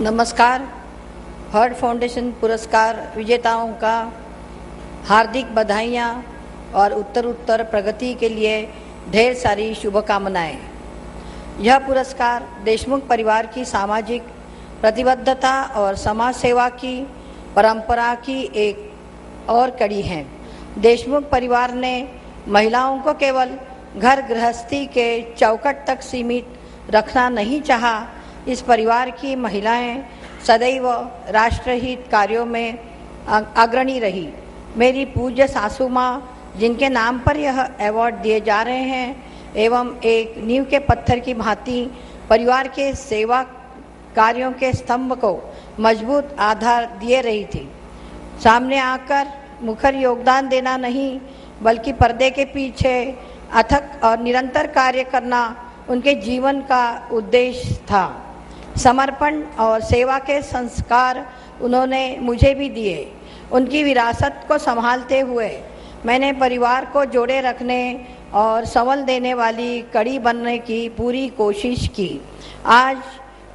नमस्कार। Hurt foundation पुरस्कार विजेताओं का हार्दिक बधाइयाँ और उत्तर प्रगति के लिए ढेर सारी शुभकामनाएं। यह पुरस्कार देशमुख परिवार की सामाजिक प्रतिबद्धता और समाज सेवा की परंपरा की एक और कड़ी है। देशमुख परिवार ने महिलाओं को केवल घर गृहस्थी के चौखट तक सीमित रखना नहीं चाहा। इस परिवार की महिलाएं सदैव राष्ट्रहित कार्यों में अग्रणी रही। मेरी पूज्य सासू माँ, जिनके नाम पर यह अवार्ड दिए जा रहे हैं, एवं एक नींव के पत्थर की भांति परिवार के सेवा कार्यों के स्तंभ को मजबूत आधार दिए रही थी। सामने आकर मुखर योगदान देना नहीं, बल्कि पर्दे के पीछे अथक और निरंतर कार्य करना उनके जीवन का उद्देश्य था। समर्पण और सेवा के संस्कार उन्होंने मुझे भी दिए। उनकी विरासत को संभालते हुए मैंने परिवार को जोड़े रखने और संबल देने वाली कड़ी बनने की पूरी कोशिश की। आज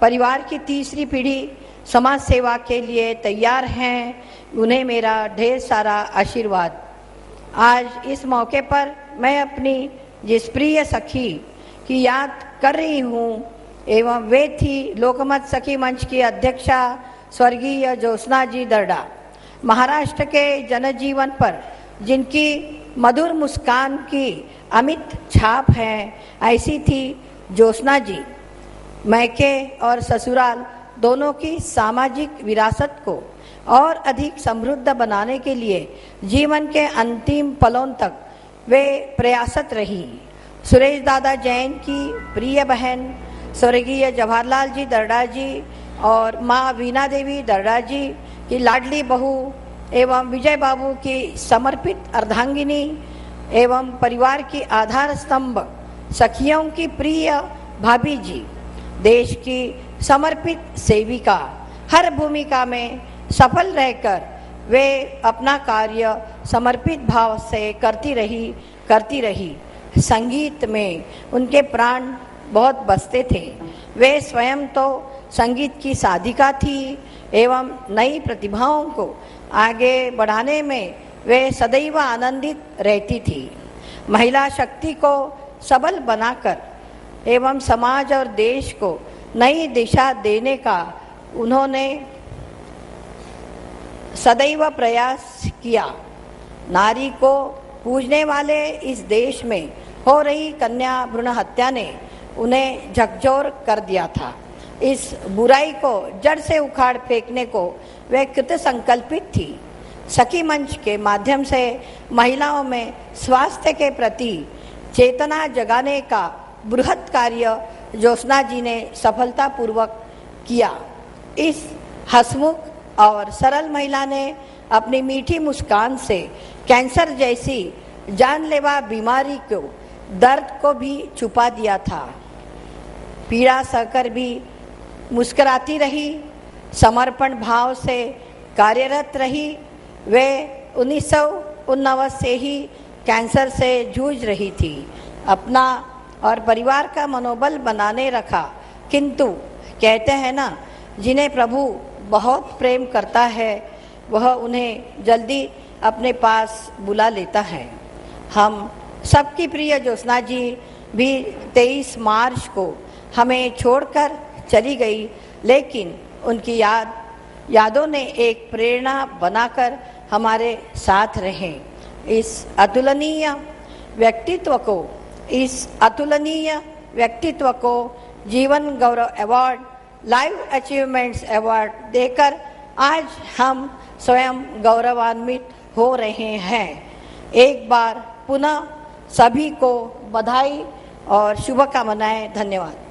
परिवार की तीसरी पीढ़ी समाज सेवा के लिए तैयार हैं। उन्हें मेरा ढेर सारा आशीर्वाद। आज इस मौके पर मैं अपनी जिस प्रिय सखी की याद कर रही हूँ, एवं वे थी लोकमत सखी मंच की अध्यक्षा स्वर्गीय ज्योत्सना जी दर्डा। महाराष्ट्र के जनजीवन पर जिनकी मधुर मुस्कान की अमित छाप है, ऐसी थी ज्योत्सना जी। मैके और ससुराल दोनों की सामाजिक विरासत को और अधिक समृद्ध बनाने के लिए जीवन के अंतिम पलों तक वे प्रयासरत रही। सुरेश दादा जैन की प्रिय बहन स्वर्गीय जवाहरलाल जी दर्डा जी और माँ वीणा देवी दर्डा जी की लाडली बहू एवं विजय बाबू की समर्पित अर्धांगिनी एवं परिवार की आधार स्तंभ सखियों की प्रिय भाभी जी, देश की समर्पित सेविका, हर भूमिका में सफल रहकर वे अपना कार्य समर्पित भाव से करती रही। संगीत में उनके प्राण बहुत बसते थे। वे स्वयं तो संगीत की साधिका थी एवं नई प्रतिभाओं को आगे बढ़ाने में वे सदैव आनंदित रहती थी। महिला शक्ति को सबल बनाकर एवं समाज और देश को नई दिशा देने का उन्होंने सदैव प्रयास किया। नारी को पूजने वाले इस देश में हो रही कन्या भ्रूण हत्या ने उन्हें झकझोर कर दिया था। इस बुराई को जड़ से उखाड़ फेंकने को वे कृत संकल्पित थी। सखी मंच के माध्यम से महिलाओं में स्वास्थ्य के प्रति चेतना जगाने का बृहत् कार्य ज्योत्सना जी ने सफलतापूर्वक किया। इस हंसमुख और सरल महिला ने अपनी मीठी मुस्कान से कैंसर जैसी जानलेवा बीमारी को, दर्द को भी छुपा दिया था। पीड़ा सहकर भी मुस्कुराती रही, समर्पण भाव से कार्यरत रही। वे 1919 से ही कैंसर से जूझ रही थी। अपना और परिवार का मनोबल बनाने रखा। किंतु कहते हैं ना, जिन्हें प्रभु बहुत प्रेम करता है वह उन्हें जल्दी अपने पास बुला लेता है। हम सबकी प्रिय ज्योत्सना जी भी 23 मार्च को हमें छोड़कर चली गई, लेकिन उनकी यादों ने एक प्रेरणा बनाकर हमारे साथ रहे। इस अतुलनीय व्यक्तित्व को जीवन गौरव अवार्ड, लाइफ अचीवमेंट्स अवार्ड देकर आज हम स्वयं गौरवान्वित हो रहे हैं। एक बार पुनः सभी को बधाई और शुभकामनाएं। धन्यवाद।